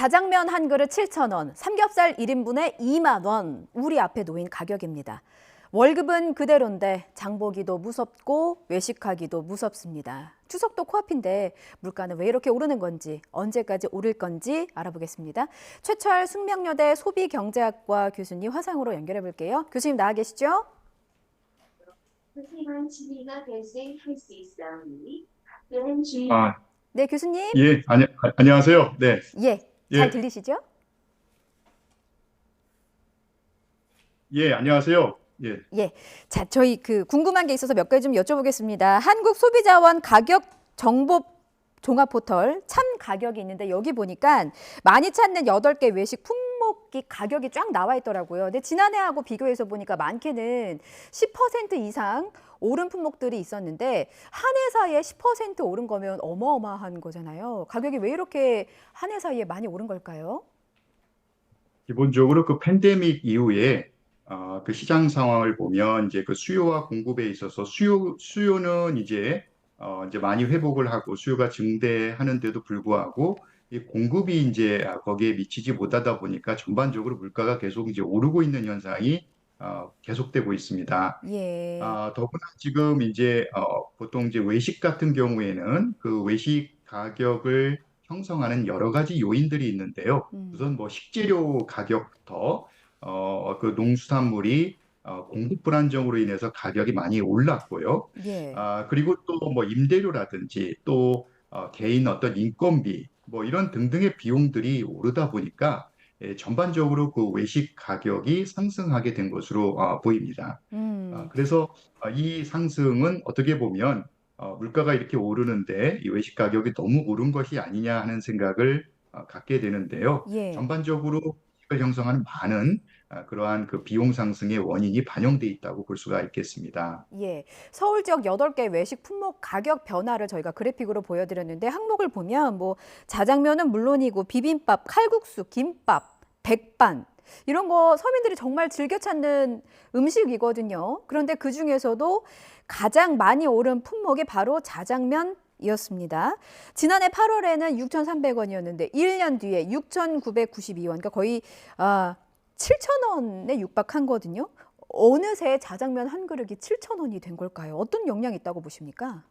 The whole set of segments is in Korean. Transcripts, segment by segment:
자장면 한 그릇 7,000원, 삼겹살 1인분에 2만 원. 우리 앞에 놓인 가격입니다. 월급은 그대로인데 장보기도 무섭고 외식하기도 무섭습니다. 추석도 코앞인데 물가는 왜 이렇게 오르는 건지, 언제까지 오를 건지 알아보겠습니다. 최철 숙명여대 소비경제학과 교수님 화상으로 연결해 볼게요. 교수님 나와 계시죠? 소심한 취미가 발생할 수 있사오니 답변은 주의. 네, 교수님. 예, 안녕하세요. 네, 예, 잘 예, 들리시죠? 예, 안녕하세요. 예, 예. 자, 저희 궁금한 게 있어서 몇 가지 좀 여쭤보겠습니다. 한국소비자원 가격 정보 종합 포털 참 가격이 있는데 여기 보니까 많이 찾는 8개 외식 품목이 가격이 쫙 나와 있더라고요. 근데 지난해하고 비교해서 보니까 많게는 10% 이상 오른 품목들이 있었는데 한 해 사이에 10% 오른 거면 어마어마한 거잖아요. 가격이 왜 이렇게 한 해 사이에 많이 오른 걸까요? 기본적으로 그 팬데믹 이후에 그 시장 상황을 보면 이제 그 수요와 공급에 있어서 수요는 이제 많이 회복을 하고 수요가 증대하는데도 불구하고 이 공급이 이제 거기에 미치지 못하다 보니까 전반적으로 물가가 계속 이제 오르고 있는 현상이 계속되고 있습니다. 예. 더구나 지금 이제 보통 이제 외식 같은 경우에는 그 외식 가격을 형성하는 여러 가지 요인들이 있는데요. 우선 뭐 식재료 가격부터 그 농수산물이 공급 불안정으로 인해서 가격이 많이 올랐고요. 예. 그리고 또 뭐 임대료라든지 또 개인 어떤 인건비 뭐 이런 등등의 비용들이 오르다 보니까 전반적으로 그 외식 가격이 상승하게 된 것으로 보입니다. 음. 그래서 이 상승은 어떻게 보면 물가가 이렇게 오르는데 이 외식 가격이 너무 오른 것이 아니냐 하는 생각을 갖게 되는데요. 예. 전반적으로 수익을 형성하는 많은 그러한 그 비용 상승의 원인이 반영돼 있다고 볼 수가 있겠습니다. 예, 서울 지역 8개 외식 품목 가격 변화를 저희가 그래픽으로 보여드렸는데 항목을 보면 뭐 자장면은 물론이고 비빔밥, 칼국수, 김밥, 백반 이런 거 서민들이 정말 즐겨 찾는 음식이거든요. 그런데 그 중에서도 가장 많이 오른 품목이 바로 자장면이었습니다. 지난해 8월에는 6,300원이었는데 1년 뒤에 6,992원, 그러니까 거의 7,000원에 육박한 거거든요. 어느새 자장면 한 그릇이 7,000원이 된 걸까요? 어떤 영향이 있다고 보십니까?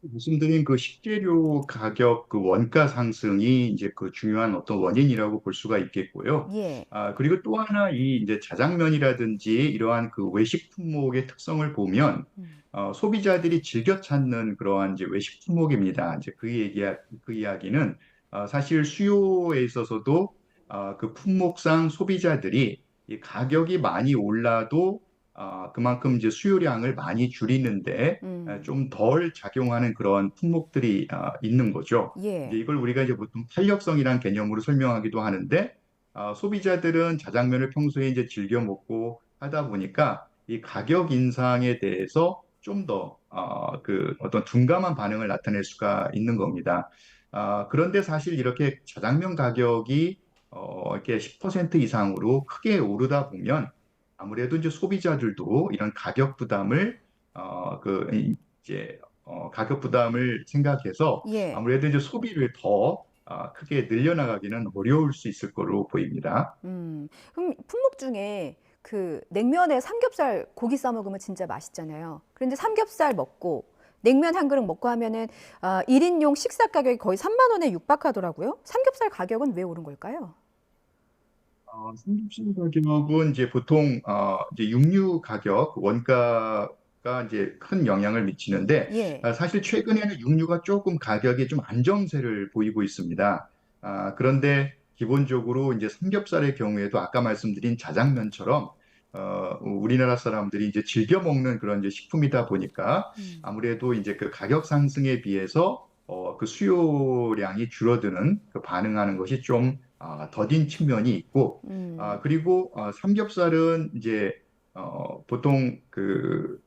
말씀드린 그 식재료 가격 그 원가 상승이 이제 그 중요한 어떤 원인이라고 볼 수가 있겠고요. 예. 그리고 또 하나 이 이제 자장면이라든지 이러한 그 외식 품목의 특성을 보면 소비자들이 즐겨 찾는 그러한 이제 외식 품목입니다. 이제 그 이야기는 사실 수요에 있어서도 그 품목상 소비자들이 이 가격이 많이 올라도 그만큼 이제 수요량을 많이 줄이는데 음. 좀 덜 작용하는 그런 품목들이 있는 거죠. 이제 예. 이걸 우리가 이제 보통 탄력성이란 개념으로 설명하기도 하는데 소비자들은 자장면을 평소에 이제 즐겨 먹고 하다 보니까 이 가격 인상에 대해서 좀 더 그 어떤 둔감한 반응을 나타낼 수가 있는 겁니다. 그런데 사실 이렇게 자장면 가격이 이렇게 10% 이상으로 크게 오르다 보면 아무래도 이제 소비자들도 이런 가격 부담을 이제 가격 부담을 생각해서 예. 아무래도 이제 소비를 더 크게 늘려나가기는 어려울 수 있을 거로 보입니다. 그럼 품목 중에 냉면에 삼겹살 고기 싸 먹으면 진짜 맛있잖아요. 그런데 삼겹살 먹고 냉면 한 그릇 먹고 하면은 1인용 식사 가격이 거의 3만 원에 육박하더라고요. 삼겹살 가격은 왜 오른 걸까요? 삼겹살 가격은 이제 보통 이제 육류 가격 원가가 이제 큰 영향을 미치는데 예. 사실 최근에는 육류가 조금 가격이 좀 안정세를 보이고 있습니다. 그런데 기본적으로 이제 삼겹살의 경우에도 아까 말씀드린 자장면처럼 우리나라 사람들이 이제 즐겨 먹는 그런 이제 식품이다 보니까 아무래도 이제 그 가격 상승에 비해서 그 수요량이 줄어드는 그 반응하는 것이 좀 더딘 측면이 있고, 그리고 삼겹살은 이제 보통 그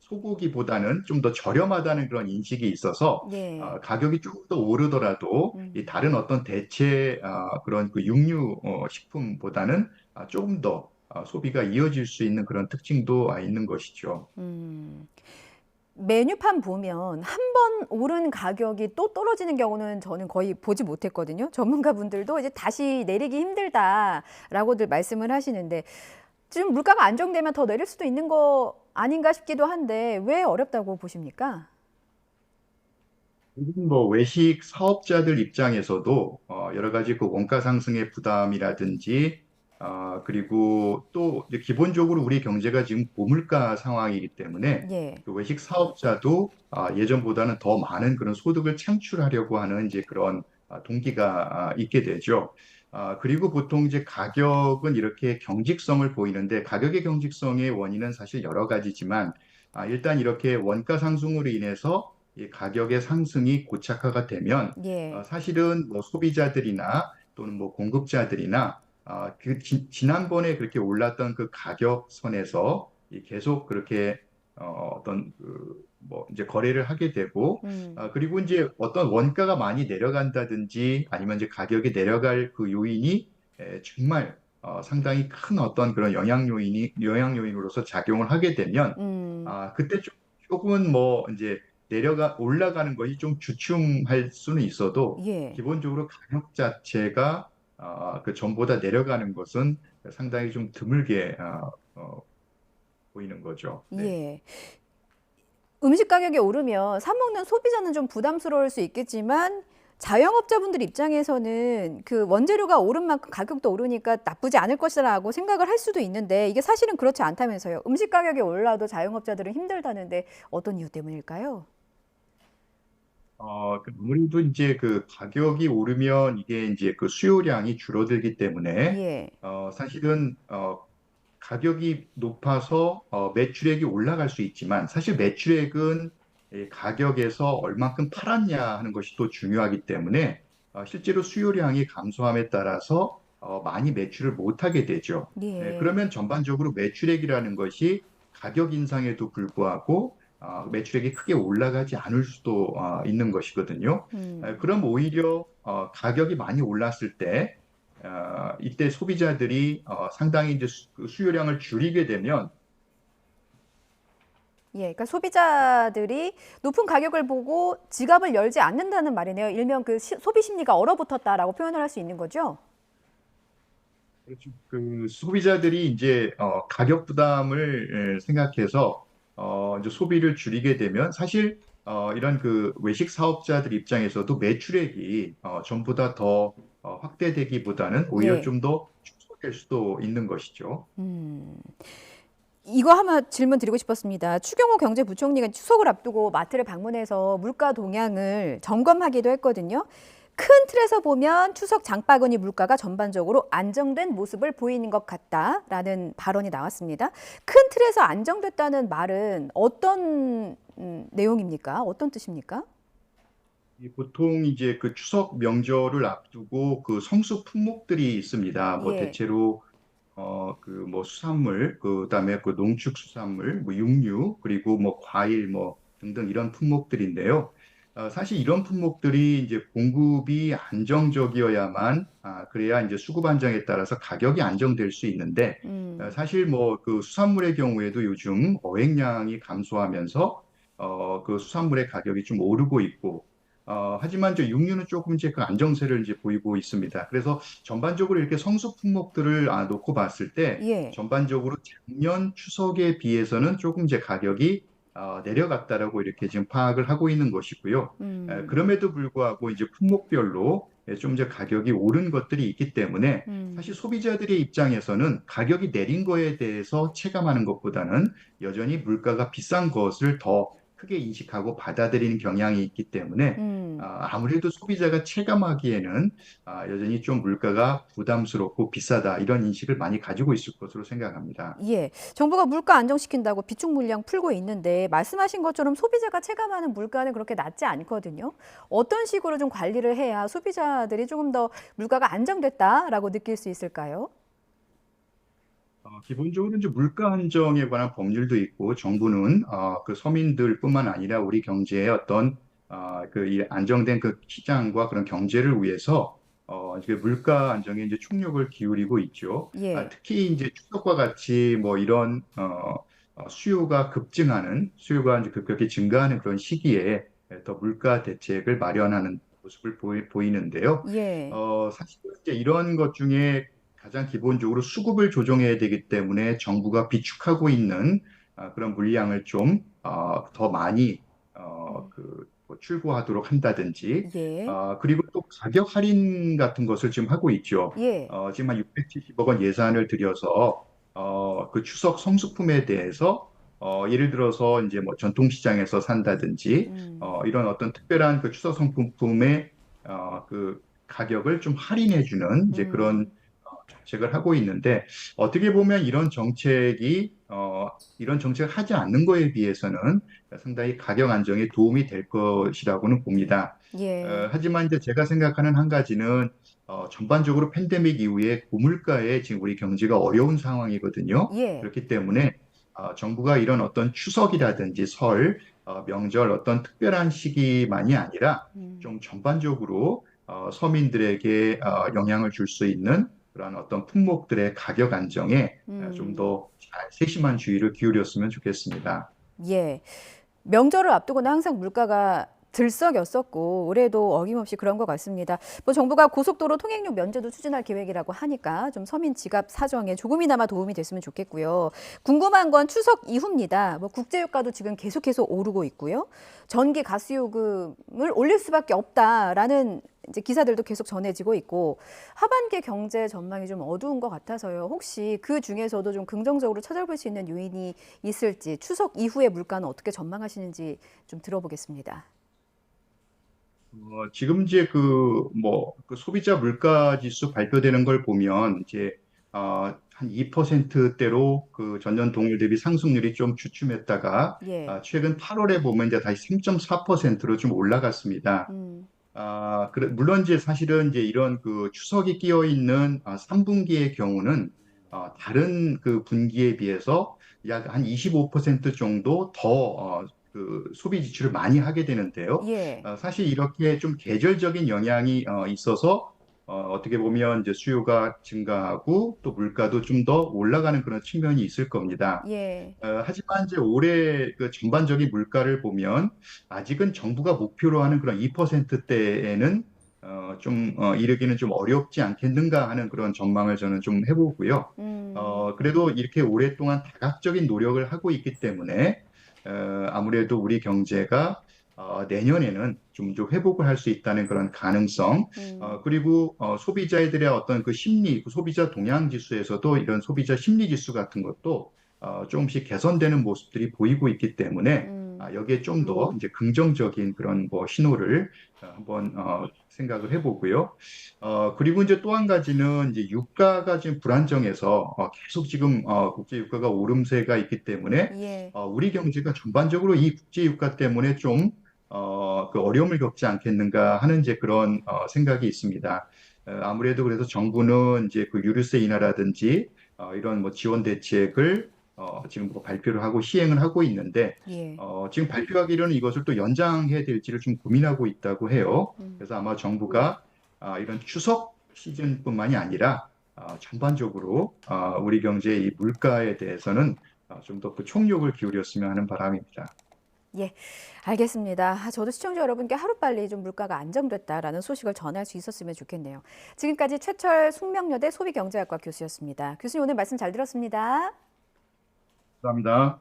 소고기보다는 좀 더 저렴하다는 그런 인식이 있어서 예. 가격이 조금 더 오르더라도 이 다른 어떤 대체 그런 그 육류 식품보다는 조금 더 소비가 이어질 수 있는 그런 특징도 있는 것이죠. 음. 메뉴판 보면 한 번 오른 가격이 또 떨어지는 경우는 저는 거의 보지 못했거든요. 전문가분들도 이제 다시 내리기 힘들다라고들 말씀을 하시는데 지금 물가가 안정되면 더 내릴 수도 있는 거 아닌가 싶기도 한데 왜 어렵다고 보십니까? 뭐 외식 사업자들 입장에서도 여러 가지 그 원가 상승의 부담이라든지 그리고 또 이제 기본적으로 우리 경제가 지금 고물가 상황이기 때문에 예. 그 외식 사업자도 예전보다는 더 많은 그런 소득을 창출하려고 하는 이제 그런 동기가 있게 되죠. 그리고 보통 이제 가격은 이렇게 경직성을 보이는데 가격의 경직성의 원인은 사실 여러 가지지만 일단 이렇게 원가 상승으로 인해서 이 가격의 상승이 고착화가 되면 예. 사실은 뭐 소비자들이나 또는 뭐 공급자들이나 지난번에 그렇게 올랐던 그 가격선에서 계속 그렇게 어떤 뭐 이제 거래를 하게 되고 그리고 이제 어떤 원가가 많이 내려간다든지 아니면 이제 가격이 내려갈 그 요인이 정말 상당히 큰 어떤 그런 영향 요인으로서 작용을 하게 되면 음. 그때 조금은 뭐 이제 올라가는 것이 좀 주춤할 수는 있어도 예. 기본적으로 가격 자체가 그 전보다 내려가는 것은 상당히 좀 드물게 보이는 거죠. 네. 예. 음식 가격이 오르면 사 먹는 소비자는 좀 부담스러울 수 있겠지만 자영업자분들 입장에서는 그 원재료가 오른 만큼 가격도 오르니까 나쁘지 않을 것이라고 생각을 할 수도 있는데 이게 사실은 그렇지 않다면서요. 음식 가격이 올라도 자영업자들은 힘들다는데 어떤 이유 때문일까요? 아무래도 이제 그 가격이 오르면 이게 이제 그 수요량이 줄어들기 때문에 예. 사실은 가격이 높아서 매출액이 올라갈 수 있지만 사실 매출액은 이 가격에서 얼만큼 팔았냐 하는 것이 또 중요하기 때문에 실제로 수요량이 감소함에 따라서 많이 매출을 못하게 되죠. 예. 그러면 전반적으로 매출액이라는 것이 가격 인상에도 불구하고 매출액이 크게 올라가지 않을 수도 있는 것이거든요. 음. 그럼 오히려 가격이 많이 올랐을 때 이때 소비자들이 상당히 이제 그 수요량을 줄이게 되면 예. 그러니까 소비자들이 높은 가격을 보고 지갑을 열지 않는다는 말이네요. 일명 그 소비 심리가 얼어붙었다라고 표현을 할 수 있는 거죠? 그렇죠. 그 소비자들이 이제 가격 부담을 생각해서 이제 소비를 줄이게 되면 사실 이런 그 외식 사업자들 입장에서도 매출액이 전보다 더 확대되기보다는 오히려 예. 좀 더 축소될 수도 있는 것이죠. 음. 이거 하나 질문 드리고 싶었습니다. 추경호 경제부총리가 추석을 앞두고 마트를 방문해서 물가 동향을 점검하기도 했거든요. 큰 틀에서 보면 추석 장바구니 물가가 전반적으로 안정된 모습을 보이는 것 같다라는 발언이 나왔습니다. 큰 틀에서 안정됐다는 말은 어떤 내용입니까? 어떤 뜻입니까? 보통 이제 그 추석 명절을 앞두고 그 성수 품목들이 있습니다. 뭐 예, 대체로 그 뭐 수산물, 그다음에 그 농축수산물, 뭐 육류, 그리고 뭐 과일 뭐 등등 이런 품목들인데요. 사실 이런 품목들이 이제 공급이 안정적이어야만 그래야 이제 수급 안정에 따라서 가격이 안정될 수 있는데 사실 뭐 그 수산물의 경우에도 요즘 어획량이 감소하면서 그 수산물의 가격이 좀 오르고 있고 하지만 저 육류는 조금 이제 그 안정세를 이제 보이고 있습니다. 그래서 전반적으로 이렇게 성수 품목들을 놓고 봤을 때 예, 전반적으로 작년 추석에 비해서는 조금 이제 가격이 내려갔다라고 이렇게 지금 파악을 하고 있는 것이고요. 그럼에도 불구하고 이제 품목별로 좀 이제 가격이 오른 것들이 있기 때문에 사실 소비자들의 입장에서는 가격이 내린 거에 대해서 체감하는 것보다는 여전히 물가가 비싼 것을 더 크게 인식하고 받아들이는 경향이 있기 때문에 아무래도 소비자가 체감하기에는 여전히 좀 물가가 부담스럽고 비싸다 이런 인식을 많이 가지고 있을 것으로 생각합니다. 예. 정부가 물가 안정시킨다고 비축 물량 풀고 있는데 말씀하신 것처럼 소비자가 체감하는 물가는 그렇게 낮지 않거든요. 어떤 식으로 좀 관리를 해야 소비자들이 조금 더 물가가 안정됐다라고 느낄 수 있을까요? 기본적으로 이제 물가 안정에 관한 법률도 있고 정부는 그 서민들뿐만 아니라 우리 경제의 어떤 그이 안정된 그 시장과 그런 경제를 위해서 이제 물가 안정에 이제 총력을 기울이고 있죠. 예. 특히 이제 추석과 같이 뭐 이런 수요가 이제 급격히 증가하는 그런 시기에 더 물가 대책을 마련하는 모습을 보이는데요. 예, 사실 이제 이런 것 중에 가장 기본적으로 수급을 조정해야 되기 때문에 정부가 비축하고 있는 그런 물량을 좀 더 많이 뭐 출고하도록 한다든지, 예, 그리고 또 가격 할인 같은 것을 지금 하고 있죠. 예, 지금 한 670억 원 예산을 들여서 그 추석 성수품에 대해서 예를 들어서 이제 뭐 전통시장에서 산다든지 이런 어떤 특별한 그 추석 상품의 그 가격을 좀 할인해주는 이제 그런 음, 정책을 하고 있는데 어떻게 보면 이런 정책을 하지 않는 거에 비해서는 상당히 가격 안정에 도움이 될 것이라고는 봅니다. 예, 하지만 이제 제가 생각하는 한 가지는 전반적으로 팬데믹 이후에 고물가에 지금 우리 경제가 어려운 상황이거든요. 예, 그렇기 때문에 정부가 이런 어떤 추석이라든지 설, 명절 어떤 특별한 시기만이 아니라 음, 좀 전반적으로 서민들에게 영향을 줄 수 있는 그런 어떤 품목들의 가격 안정에 좀 음, 더 세심한 주의를 기울였으면 좋겠습니다. 예. 명절을 앞두고는 항상 물가가 들썩였었고 올해도 어김없이 그런 것 같습니다. 뭐 정부가 고속도로 통행료 면제도 추진할 계획이라고 하니까 좀 서민 지갑 사정에 조금이나마 도움이 됐으면 좋겠고요. 궁금한 건 추석 이후입니다. 뭐 국제유가도 지금 계속해서 오르고 있고요. 전기 가스 요금을 올릴 수밖에 없다라는 이제 기사들도 계속 전해지고 있고 하반기 경제 전망이 좀 어두운 것 같아서요. 혹시 그 중에서도 좀 긍정적으로 찾아볼 수 있는 요인이 있을지 추석 이후의 물가는 어떻게 전망하시는지 좀 들어보겠습니다. 지금 이제 그 소비자 물가 지수 발표되는 걸 보면 이제 한 2%대로 그 전년 동월 대비 상승률이 좀 주춤했다가 예, 최근 8월에 보면 이제 다시 3.4%로 좀 올라갔습니다. 물론 이제 사실은 이제 이런 그 추석이 끼어 있는 3분기의 경우는 다른 그 분기에 비해서 약 한 25% 정도 더 그 소비 지출을 많이 하게 되는데요. 예, 사실 이렇게 좀 계절적인 영향이 있어서 어떻게 보면 이제 수요가 증가하고 또 물가도 좀 더 올라가는 그런 측면이 있을 겁니다. 예, 하지만 이제 올해 그 전반적인 물가를 보면 아직은 정부가 목표로 하는 그런 2%대에는 이르기는 좀 어렵지 않겠는가 하는 그런 전망을 저는 좀 해보고요. 그래도 이렇게 오랫동안 다각적인 노력을 하고 있기 때문에 아무래도 우리 경제가 내년에는 좀 회복을 할 수 있다는 그런 가능성, 그리고 소비자들의 어떤 그 심리, 그 소비자 동향 지수에서도 이런 소비자 심리 지수 같은 것도 조금씩 개선되는 모습들이 보이고 있기 때문에 여기에 좀 더 이제 긍정적인 그런 뭐 신호를 한번 생각을 해보고요. 그리고 이제 또 한 가지는 이제 유가가 지금 불안정해서 계속 지금 국제 유가가 오름세가 있기 때문에 예, 우리 경제가 전반적으로 이 국제 유가 때문에 좀 그 어려움을 겪지 않겠는가 하는 이제 그런 생각이 있습니다. 아무래도 그래서 정부는 이제 그 유류세 인하라든지 이런 뭐 지원 대책을 지금 뭐 발표를 하고 시행을 하고 있는데 예, 지금 발표하기로는 이것을 또 연장해야 될지를 좀 고민하고 있다고 해요. 그래서 아마 정부가 이런 추석 시즌뿐만이 아니라 전반적으로 우리 경제의 이 물가에 대해서는 좀 더 그 총력을 기울였으면 하는 바람입니다. 예. 알겠습니다. 저도 시청자 여러분께 하루빨리 좀 물가가 안정됐다라는 소식을 전할 수 있었으면 좋겠네요. 지금까지 최철 숙명여대 소비경제학과 교수였습니다. 교수님 오늘 말씀 잘 들었습니다. 감사합니다.